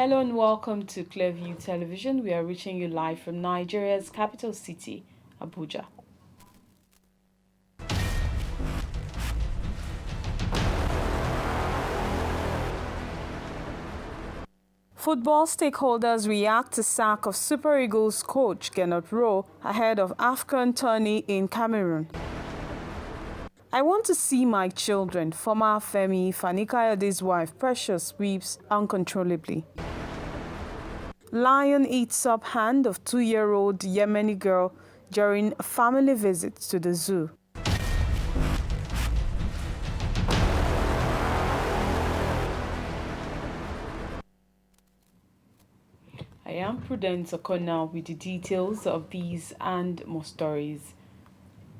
Hello and welcome to Clearview Television. We are reaching you live from Nigeria's capital city, Abuja. Football stakeholders react to sack of Super Eagles coach Rohr ahead of AFCON tourney in Cameroon. I want to see my children, former FANI-KAYODE's wife Precious weeps uncontrollably. Lion eats up hand of 2-year-old Yemeni girl during a family visit to the zoo. I am Prudence Okona with the details of these and more stories.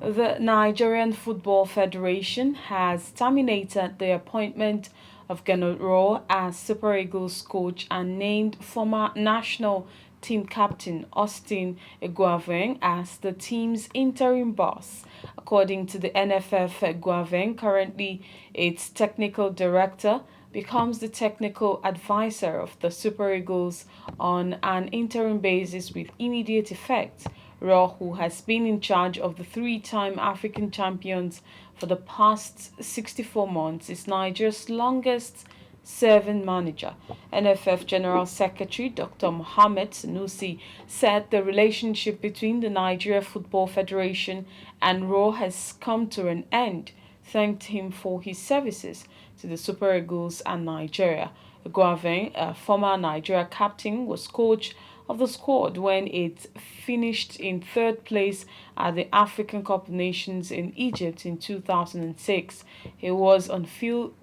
The Nigerian Football Federation has terminated the appointment of Rohr as Super Eagles coach and named former national team captain Austin Eguavoen as the team's interim boss. According to the NFF, Eguavoen, currently its technical director, becomes the technical advisor of the Super Eagles on an interim basis with immediate effect. Rohr, who has been in charge of the three-time African champions for the past 64 months, is Nigeria's longest-serving manager. NFF General Secretary Dr. Mohammed Sanusi said the relationship between the Nigeria Football Federation and Rohr has come to an end, thanked him for his services to the Super Eagles and Nigeria. Eguavoen, a former Nigeria captain, was coach of the squad when it finished in third place at the African Cup of Nations in Egypt in 2006. He was on field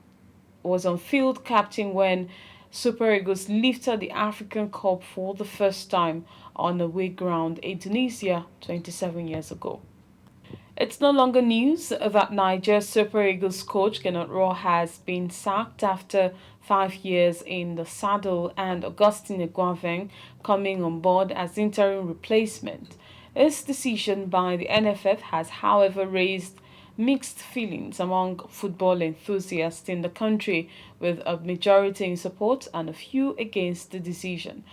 captain when Super Eagles lifted the African Cup for the first time on away ground in Tunisia 27 years ago. It's no longer news that Nigeria's Super Eagles coach Rohr has been sacked after 5 years in the saddle and Augustine Eguavoen coming on board as interim replacement. This decision by the NFF has, however, raised mixed feelings among football enthusiasts in the country, with a majority in support and a few against the decision.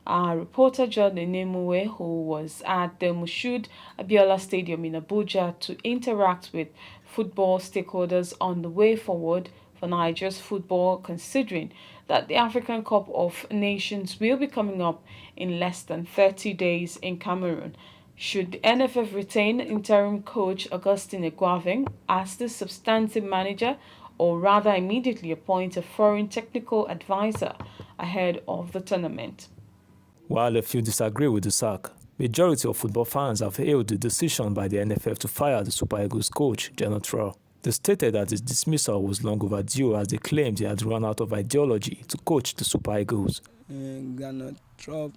Our reporter John Enemuwe, who was at the Moshood Abiola Stadium in Abuja to interact with football stakeholders on the way forward for Nigeria's football, considering that the African Cup of Nations will be coming up in less than 30 days in Cameroon. Should the NFF retain interim coach Augustine Eguavoen as the substantive manager, or rather immediately appoint a foreign technical advisor ahead of the tournament? While a few disagree with the sack, majority of football fans have hailed the decision by the NFF to fire the Super Eagles coach, Rohr. They stated that his dismissal was long overdue as they claimed he had run out of ideology to coach the Super Eagles. Rohr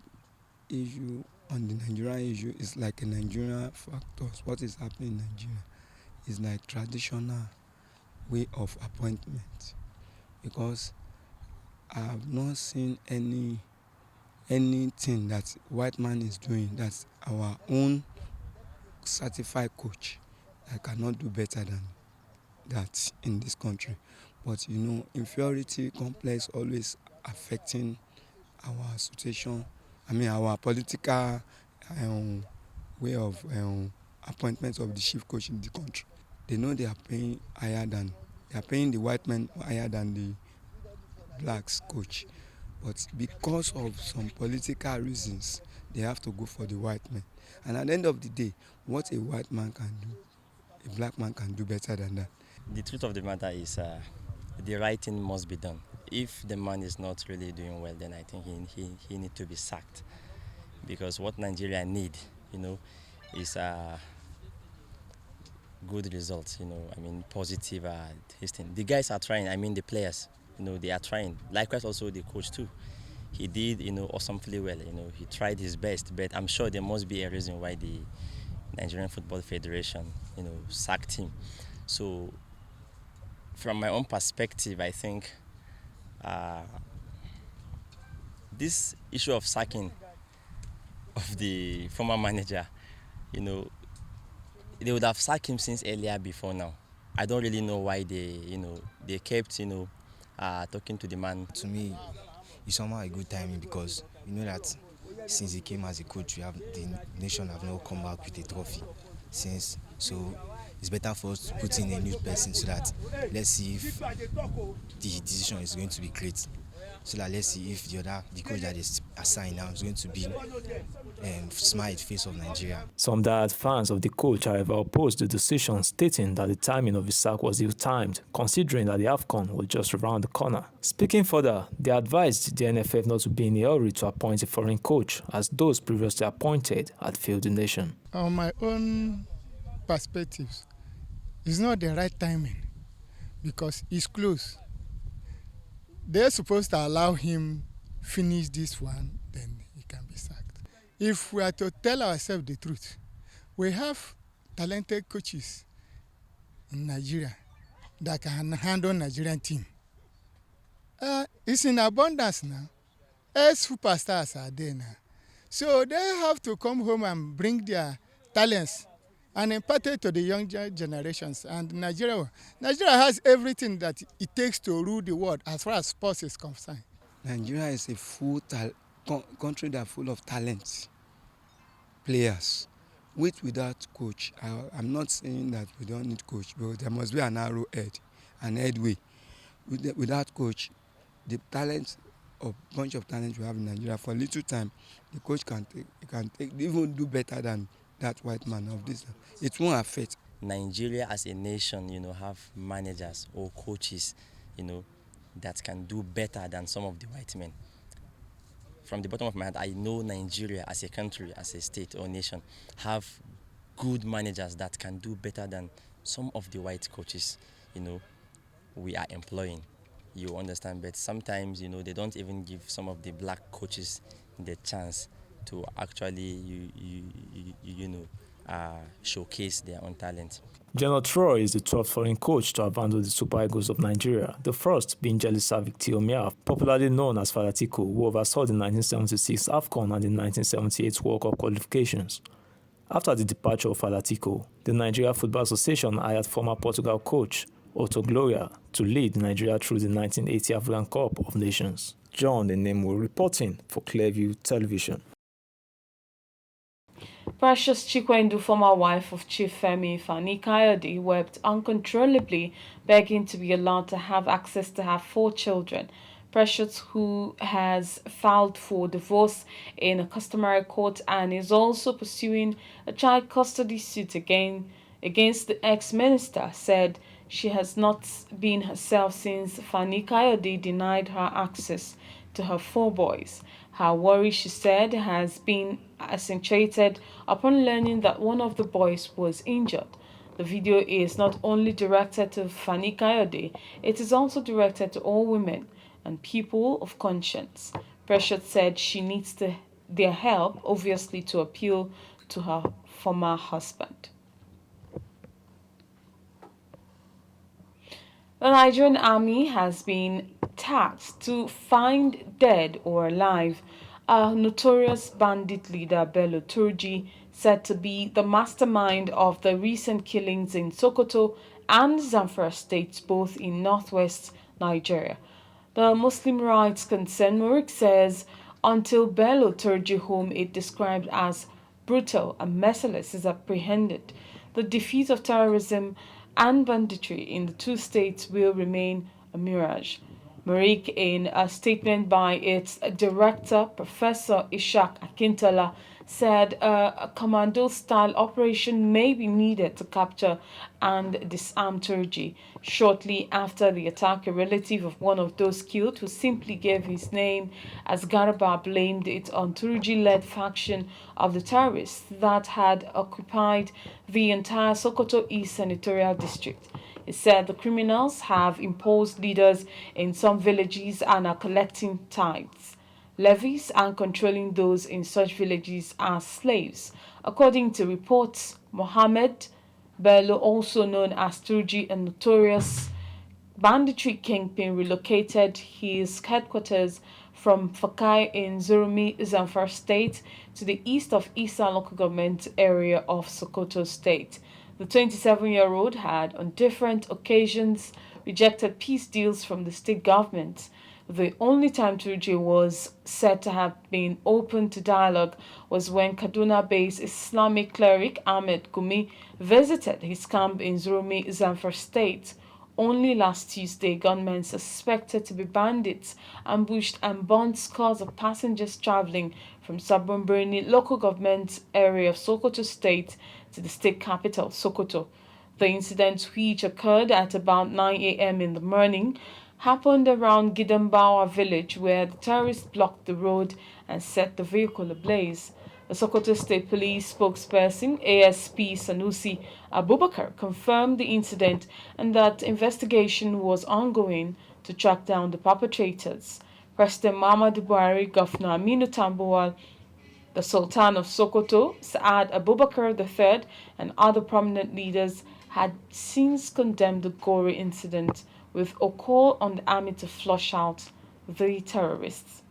issue on the Nigerian issue is like a Nigerian factor. What is happening in Nigeria is like traditional way of appointment, because I have not seen anything that white man is doing that's our own certified coach that cannot do better than that in this country. But inferiority complex always affecting our situation. Our political way of appointment of the chief coach in the country. They know they are paying the white men higher than the blacks coach. But because of some political reasons, they have to go for the white man. And at the end of the day, what a white man can do, a black man can do better than that. The truth of the matter is the right thing must be done. If the man is not really doing well, then I think he needs to be sacked. Because what Nigeria need, is good results, positive thing. The guys are trying, the players. They are trying. Likewise, also the coach too. He did, awesomely well. He tried his best, but I'm sure there must be a reason why the Nigerian Football Federation, sacked him. So, from my own perspective, I think this issue of sacking of the former manager, they would have sacked him since earlier before now. I don't really know why they kept, talking to the man. To me, it's somehow a good timing because you know that since he came as a coach, the nation have not come back with a trophy since. So it's better for us to put in a new person so that let's see if the decision is going to be great. So that let's see if the coach that is assigned now is going to be smile face of Nigeria. Some diehard fans of the coach, however, opposed the decision, stating that the timing of his sack was ill-timed, considering that the AFCON was just around the corner. Speaking further, they advised the NFF not to be in a hurry to appoint a foreign coach, as those previously appointed had failed the nation. On my own perspectives, it's not the right timing because it's close. They're supposed to allow him finish this one, then he can be sacked. If we are to tell ourselves the truth, we have talented coaches in Nigeria that can handle Nigerian team. It's in abundance now. Superstars are there now. So they have to come home and bring their talents and impart it to the younger generations. And Nigeria has everything that it takes to rule the world as far as sports is concerned. Nigeria is a country that's full of talent, players. Without coach, I'm not saying that we don't need coach, but there must be an arrowhead, an headway. Without coach, the talent of bunch of talent we have in Nigeria, for a little time, the coach can even do better than that white man of this. It won't affect. Nigeria as a nation, have managers or coaches, that can do better than some of the white men. From the bottom of my heart, I know Nigeria as a country, as a state or nation, have good managers that can do better than some of the white coaches, we are employing. You understand, but sometimes, they don't even give some of the black coaches the chance to actually, showcase their own talent. Rohr is the 12th foreign coach to have handled the Super Eagles of Nigeria, the first being Jelisa Victor, popularly known as Falatiko, who oversaw the 1976 AFCON and the 1978 World Cup qualifications. After the departure of Falatiko, the Nigeria Football Association hired former Portugal coach Otto Gloria to lead Nigeria through the 1980 African Cup of Nations. John Enemo reporting for Clearview Television. Precious Chikwendu, former wife of Chief FANI-KAYODE, wept uncontrollably, begging to be allowed to have access to her 4 children. Precious, who has filed for divorce in a customary court and is also pursuing a child custody suit against the ex-minister, said she has not been herself since FANI-KAYODE denied her access to her 4 boys. Her worry, she said, has been accentuated upon learning that one of the boys was injured. The video is not only directed to FANI-KAYODE, it is also directed to all women and people of conscience. Precious said she needs their help, obviously, to appeal to her former husband. The Nigerian army has been tasked to find dead or alive a notorious bandit leader, Bello Turji, said to be the mastermind of the recent killings in Sokoto and Zamfara states, both in northwest Nigeria. The Muslim rights concern Murik says until Bello Turji, whom it described as brutal and merciless, is apprehended, the defeat of terrorism and banditry in the 2 states will remain a mirage. Murik, in a statement by its director, Professor Ishak Akintola, said a commando-style operation may be needed to capture and disarm Turji. Shortly after the attack, a relative of one of those killed, who simply gave his name as Garba, blamed it on Turji-led faction of the terrorists that had occupied the entire Sokoto East Senatorial District. He said the criminals have imposed leaders in some villages and are collecting tithes, levies, and controlling those in such villages as slaves. According to reports, Mohammed Bello, also known as Turji, a notorious banditry kingpin, relocated his headquarters from Fakai in Zurmi, Zamfara State, to the east of Isa local government area of Sokoto State. The 27-year-old had on different occasions rejected peace deals from the state government. The only time Turji was said to have been open to dialogue was when Kaduna-based Islamic cleric Ahmed Gumi visited his camp in Zurmi, Zamfara State. Only last Tuesday, gunmen suspected to be bandits ambushed and burnt scores of passengers traveling from Sabon Birni local government area of Sokoto State to the state capital, Sokoto. The incident, which occurred at about 9 a.m. in the morning, happened around Gidambawa village where the terrorists blocked the road and set the vehicle ablaze. The Sokoto State Police spokesperson, ASP Sanusi Abubakar, confirmed the incident and that investigation was ongoing to track down the perpetrators. President Muhammadu Buhari, Governor Aminu Tambuwal, the Sultan of Sokoto, Saad Abubakar III, and other prominent leaders had since condemned the gory incident with a call on the army to flush out the terrorists.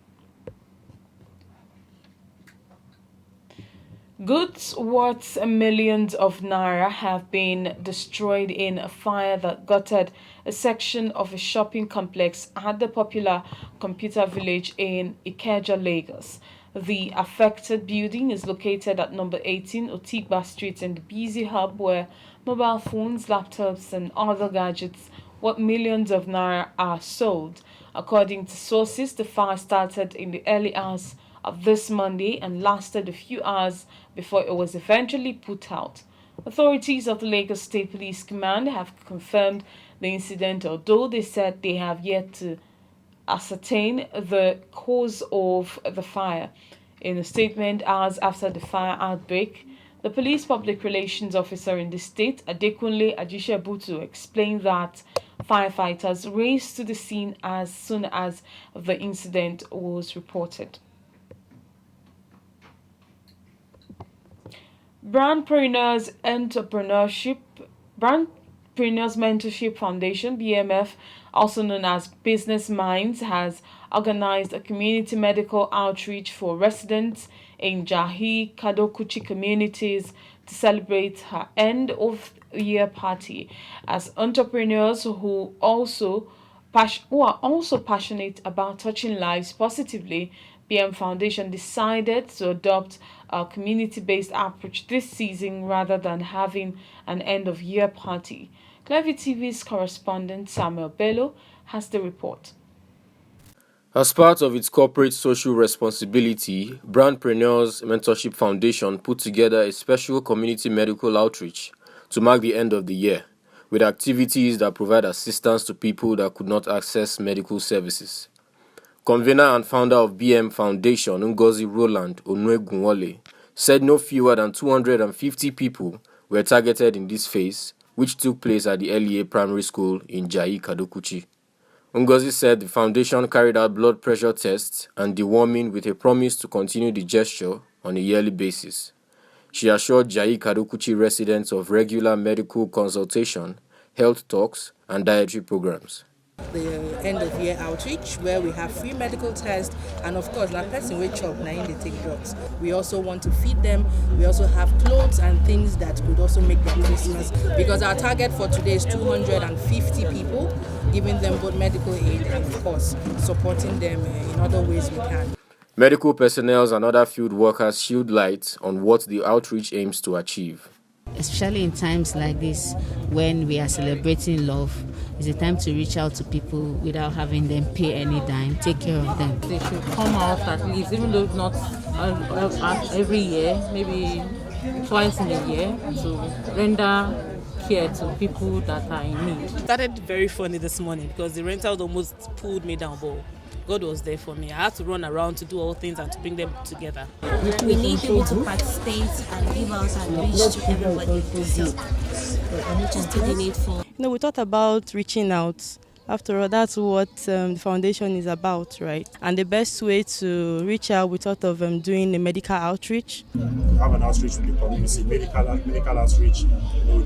Goods worth millions of naira have been destroyed in a fire that gutted a section of a shopping complex at the popular computer village in Ikeja, Lagos. The affected building is located at number 18 Otigba Street in the busy hub where mobile phones, laptops, and other gadgets worth millions of naira are sold. According to sources, the fire started in the early hours of this Monday and lasted a few hours before it was eventually put out. Authorities of the Lagos State Police Command have confirmed the incident, although they said they have yet to ascertain the cause of the fire. In a statement hours after the fire outbreak, the police public relations officer in the state, Adekunle Ajishebutu, explained that firefighters raced to the scene as soon as the incident was reported. Brandpreneurs Mentorship Foundation, BMF, also known as Business Minds, has organized a community medical outreach for residents in Jahi Kadokuchi communities to celebrate her end of year party. As entrepreneurs who are also passionate about touching lives positively, BM Foundation decided to adopt a community-based approach this season rather than having an end-of-year party. Clearview TV's correspondent Samuel Bello has the report. As part of its corporate social responsibility, Brandpreneurs Mentorship Foundation put together a special community medical outreach to mark the end of the year, with activities that provide assistance to people that could not access medical services. Convener and founder of BM Foundation, Ngozi Roland Onwegunwole, said no fewer than 250 people were targeted in this phase, which took place at the LEA Primary School in Jai Kadokuchi. Ngozi said the foundation carried out blood pressure tests and deworming with a promise to continue the gesture on a yearly basis. She assured Jai Kadokuchi residents of regular medical consultation, health talks, and dietary programs. The end of year outreach where we have free medical tests, and of course that person will chop now they take drugs. We also want to feed them. We also have clothes and things that could also make their Christmas, because our target for today is 250 people, giving them both medical aid and of course supporting them in other ways we can. Medical personnel and other field workers shed light on what the outreach aims to achieve. Especially in times like this, when we are celebrating love, it's a time to reach out to people without having them pay any dime, take care of them. They should come out at least, even though not every year, maybe twice in a year, to render care to people that are in need. It started very funny this morning because the rentals almost pulled me down, but God was there for me. I had to run around to do all things and to bring them together. We need people to participate and give out and reach to everybody this year. Just to donate for. We thought about reaching out. After all, that's what the foundation is about, right? And the best way to reach out, we thought of doing a medical outreach. Have an outreach with the community, medical outreach,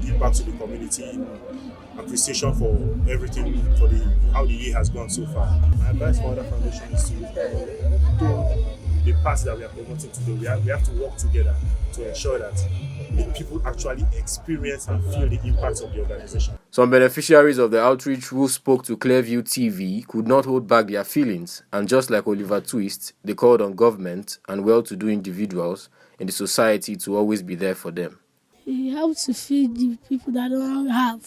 give back to the community. Appreciation for everything, for how the year has gone so far. My advice for other foundations is to be parts that we are promoting today, we have to work together to ensure that the people actually experience and feel the impact of the organization. Some beneficiaries of the outreach who spoke to Clearview TV could not hold back their feelings, and just like Oliver Twist, they called on government and well-to-do individuals in the society to always be there for them. It helps to feed the people that don't have,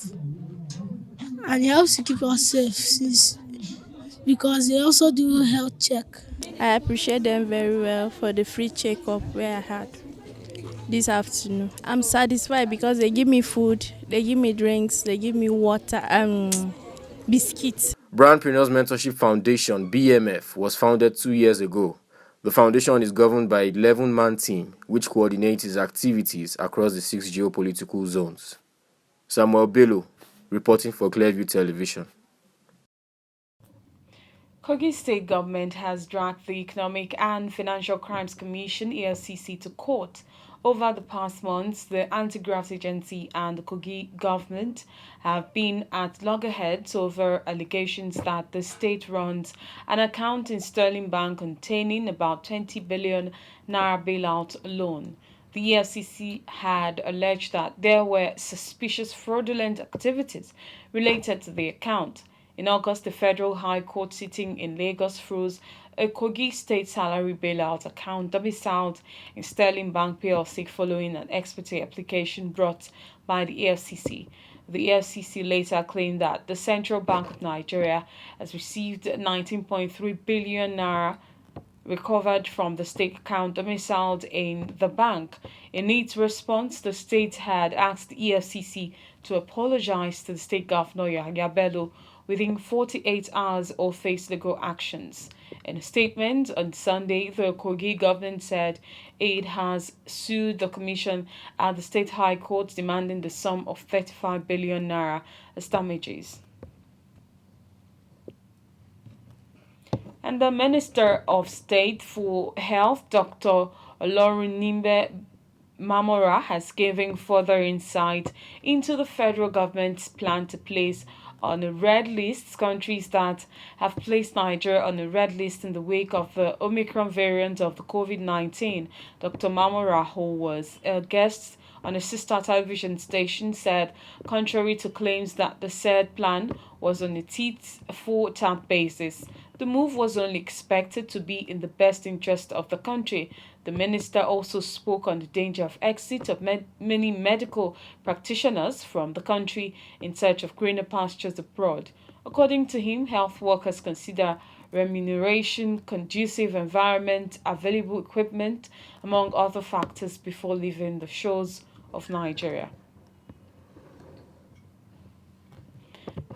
and it helps to keep us safe because they also do health check. I appreciate them very well for the free checkup where I had this afternoon. I'm satisfied because they give me food, they give me drinks, they give me water and biscuits. Brandpreneurs Mentorship Foundation, BMF, was founded 2 years ago. The foundation is governed by an 11-man team, which coordinates its activities across the 6 geopolitical zones. Samuel Bello, reporting for Clearview Television. Kogi State Government has dragged the Economic and Financial Crimes Commission, EFCC, to court. Over the past months, the Anti-Graft Agency and the Kogi government have been at loggerheads over allegations that the state runs an account in Sterling Bank containing about 20 billion naira bailout loan. The EFCC had alleged that there were suspicious fraudulent activities related to the account. In August, the Federal High Court sitting in Lagos froze a Kogi State salary bailout account domiciled in Sterling Bank PLC following an ex parte application brought by the EFCC. The EFCC later claimed that the Central Bank of Nigeria has received 19.3 billion naira recovered from the state account domiciled in the bank. In its response, the state had asked the EFCC to apologize to the state governor, Yahya Bello, within 48 hours or face legal actions. In a statement on Sunday, the Kogi government said it has sued the commission at the State High Court demanding the sum of 35 billion naira as damages. And the Minister of State for Health, Dr. Olorunimbe Mamora, has given further insight into the federal government's plan to place on a red list countries that have placed Nigeria on a red list in the wake of the Omicron variant of the COVID-19. Dr. Mamora, who was a guest on a sister television station, said, contrary to claims that the said plan was on a tit-for-tat basis, the move was only expected to be in the best interest of the country. The minister also spoke on the danger of exit of many medical practitioners from the country in search of greener pastures abroad. According to him, health workers consider remuneration, conducive environment, available equipment, among other factors before leaving the shores of Nigeria.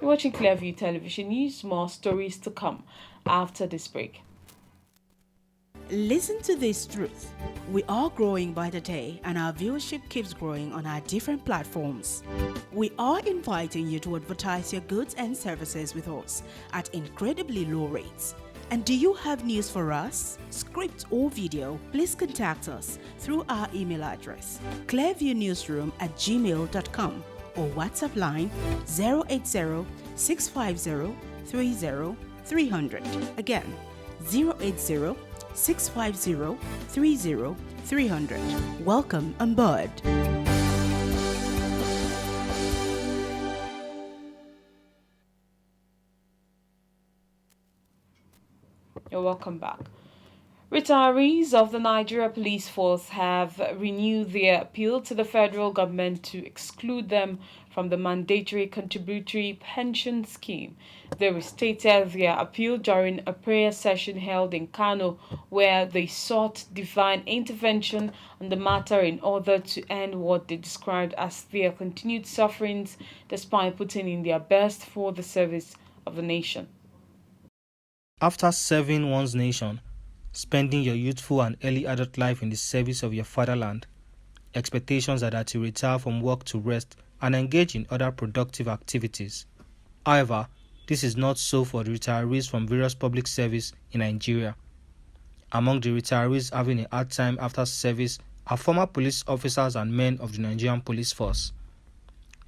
You're watching Clearview Television News. More stories to come after this break. Listen to this truth. We are growing by the day, and our viewership keeps growing on our different platforms. We are inviting you to advertise your goods and services with us at incredibly low rates. And do you have news for us? Script or video? Please contact us through our email address, clearviewnewsroom@gmail.com, or WhatsApp line 080-650-30-300. Again, 080-650-30-300. Welcome on board. You're welcome back. Retirees of the Nigeria Police Force have renewed their appeal to the federal government to exclude them from the mandatory contributory pension scheme. They restated their appeal during a prayer session held in Kano, where they sought divine intervention on the matter in order to end what they described as their continued sufferings, despite putting in their best for the service of the nation. After serving one's nation, spending your youthful and early adult life in the service of your fatherland, expectations are that you retire from work to rest and engage in other productive activities. However, this is not so for the retirees from various public service in Nigeria. Among the retirees having a hard time after service are former police officers and men of the Nigerian Police Force.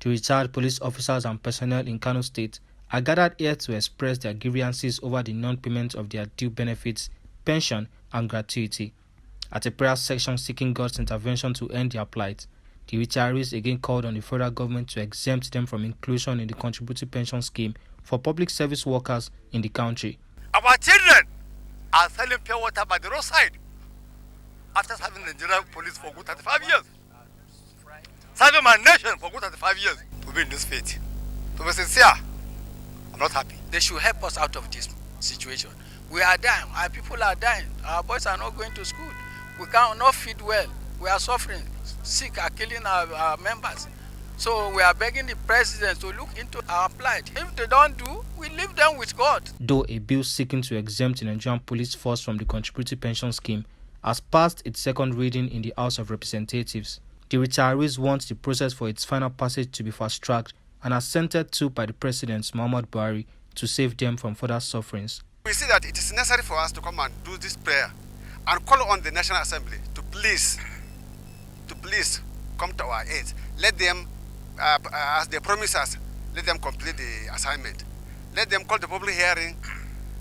The retired police officers and personnel in Kano State are gathered here to express their grievances over the non-payment of their due benefits, pension, and gratuity. At a prayer section seeking God's intervention to end their plight, the retirees again called on the federal government to exempt them from inclusion in the contributory pension scheme for public service workers in the country. Our children are selling pure water by the roadside after serving the Nigerian police for good 35 years. Serving my nation for good 35 years. To be in this faith. To be sincere, I'm not happy. They should help us out of this situation. We are dying. Our people are dying. Our boys are not going to school. We cannot feed well. We are suffering. Sick are killing our members. So we are begging the president to look into our plight. If they don't do, we leave them with God. Though a bill seeking to exempt the Nigerian police force from the contributory pension scheme has passed its second reading in the House of Representatives, the retirees want the process for its final passage to be fast-tracked and assented to by the President Muhammad Buhari to save them from further sufferings. We see that it is necessary for us to come and do this prayer and call on the National Assembly to please come to our aid. Let them, as they promise us, let them complete the assignment. Let them call the public hearing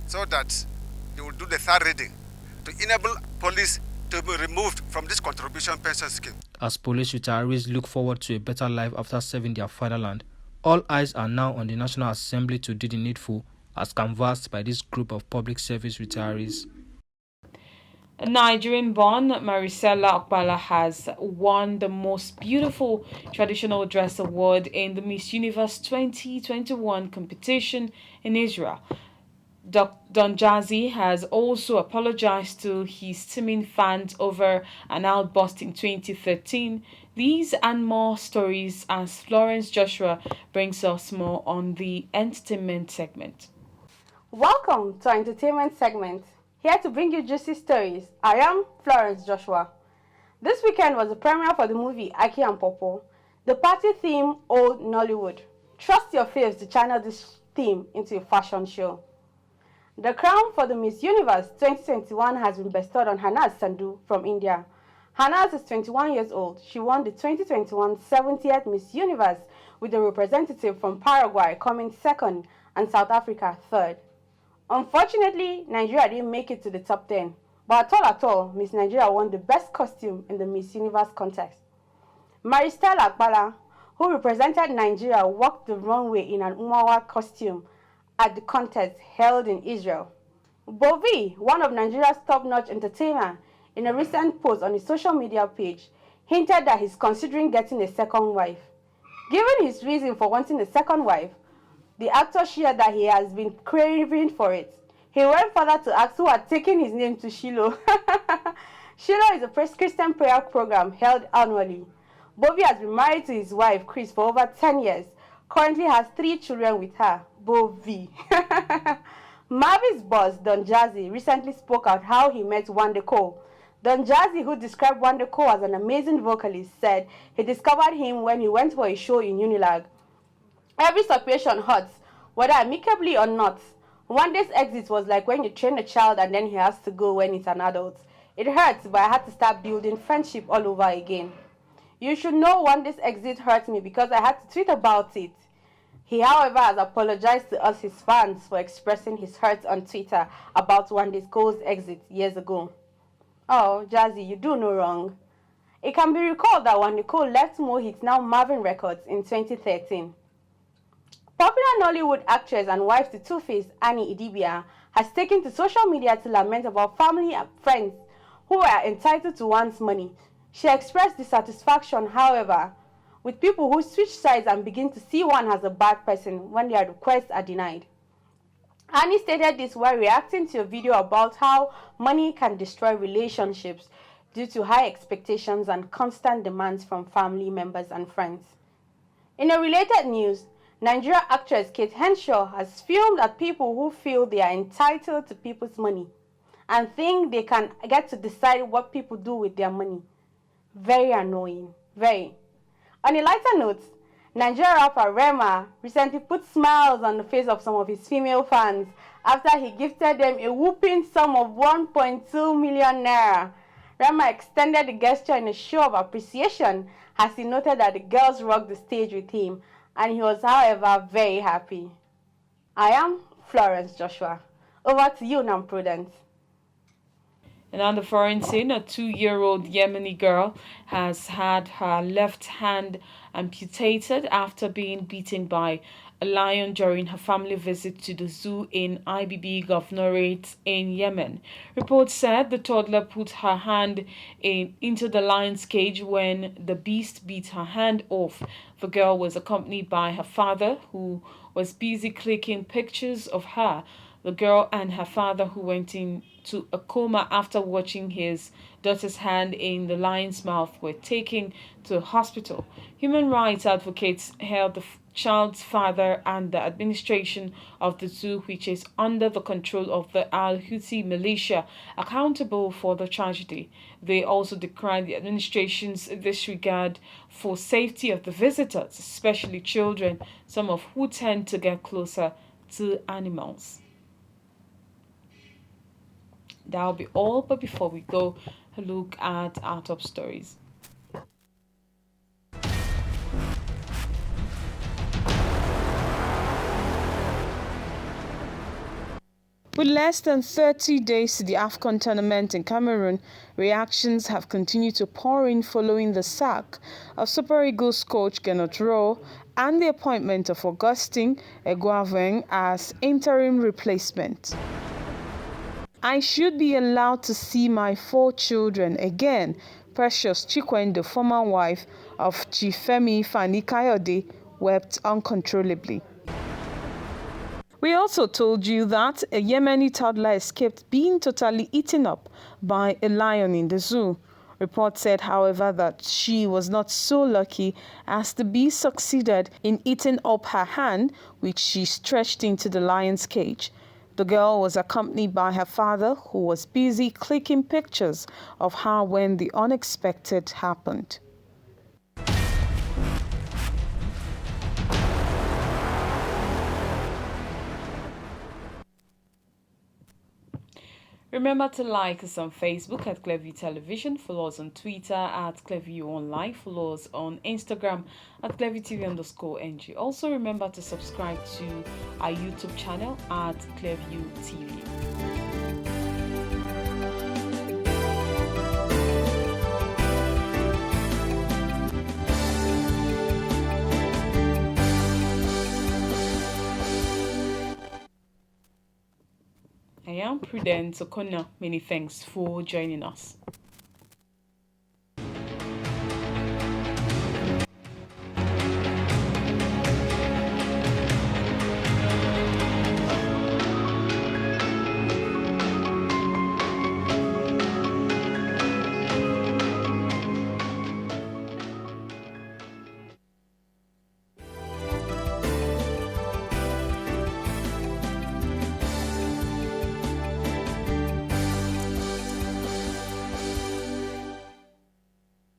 so that they will do the third reading to enable police to be removed from this contribution pension scheme. As police retirees look forward to a better life after serving their fatherland, all eyes are now on the National Assembly to do the needful, as canvassed by this group of public service retirees. Nigerian-born Maricela Okpala has won the Most Beautiful Traditional Dress Award in the Miss Universe 2021 competition in Israel. Don Jazzy has also apologized to his teeming fans over an outburst in 2013. These and more stories as Florence Joshua brings us more on the entertainment segment. Welcome to our entertainment segment. Here to bring you juicy stories, I am Florence Joshua. This weekend was the premiere for the movie Aki and Popo, the party theme Old Nollywood. Trust your faves to channel this theme into a fashion show. The crown for the Miss Universe 2021 has been bestowed on Hanaz Sandhu from India. Hanaz is 21 years old. She won the 2021 70th Miss Universe with a representative from Paraguay coming second and South Africa third. Unfortunately, Nigeria didn't make it to the top 10, but at all, Miss Nigeria won the best costume in the Miss Universe contest. Maricela Okpala, who represented Nigeria, walked the runway in an Umawa costume at the contest held in Israel. Bovi, one of Nigeria's top-notch entertainers, in a recent post on his social media page, hinted that he's considering getting a second wife. Given his reason for wanting a second wife, the actor shared that he has been craving for it. He went further to ask who had taken his name to Shiloh. Shiloh is a Christian prayer program held annually. Bovi has been married to his wife, Chris, for over 10 years. Currently has 3 children with her, Bovi. Marvy's boss, Don Jazzy, recently spoke out how he met Wande Cole. Don Jazzy, who described Wande Cole as an amazing vocalist, said he discovered him when he went for a show in Unilag. Every separation hurts, whether amicably or not. Wande's exit was like when you train a child and then he has to go when he's an adult. It hurts, but I had to start building friendship all over again. You should know Wande's exit hurt me because I had to tweet about it. He, however, has apologized to us, his fans, for expressing his hurt on Twitter about Wande Cole's exit years ago. Oh, Jazzy, you do no wrong. It can be recalled that Wande Cole left Mohit, now Marvin Records, in 2013. Popular Nollywood actress and wife to Two-Face Annie Idibia has taken to social media to lament about family and friends who are entitled to one's money. She expressed dissatisfaction, however, with people who switch sides and begin to see one as a bad person when their requests are denied. Annie stated this while reacting to a video about how money can destroy relationships due to high expectations and constant demands from family members and friends. In a related news, Nigerian actress Kate Henshaw has filmed at people who feel they are entitled to people's money and think they can get to decide what people do with their money. Very annoying. Very. On a lighter note, Nigerian rapper Rema recently put smiles on the face of some of his female fans after he gifted them a whooping sum of 1.2 million naira. Rema extended the gesture in a show of appreciation as he noted that the girls rocked the stage with him, and he was, however, very happy. I am Florence Joshua. Over to you now, Prudence. And on the foreign scene, a 2-year-old Yemeni girl has had her left hand amputated after being beaten by a lion during her family visit to the zoo in IBB Governorate in Yemen. Reports said the toddler put her hand into the lion's cage when the beast beat her hand off. The girl was accompanied by her father, who was busy clicking pictures of her. The girl and her father, who went into a coma after watching his daughter's hand in the lion's mouth, were taken to a hospital. Human rights advocates held the child's father and the administration of the zoo, which is under the control of the Al-Houthi militia, accountable for the tragedy. They also decried the administration's disregard for safety of the visitors, especially children, some of who tend to get closer to animals. That'll be all, but before we go, a look at our top stories. With less than 30 days to the AFCON tournament in Cameroon, reactions have continued to pour in following the sack of Super Eagles coach Rohr and the appointment of Augustin Eguavoen as interim replacement. I should be allowed to see my 4 children again, Precious Chikwende, former wife of Chief FANI-KAYODE, wept uncontrollably. We also told you that a Yemeni toddler escaped being totally eaten up by a lion in the zoo. Reports said, however, that she was not so lucky as the beast succeeded in eating up her hand, which she stretched into the lion's cage. The girl was accompanied by her father, who was busy clicking pictures of her when the unexpected happened. Remember to like us on Facebook at Clearview Television, follow us on Twitter at Clearview Online, follow us on Instagram at ClearviewTV_NG. Also remember to subscribe to our YouTube channel at Clearview TV. I am Prudence Okona. Many thanks for joining us.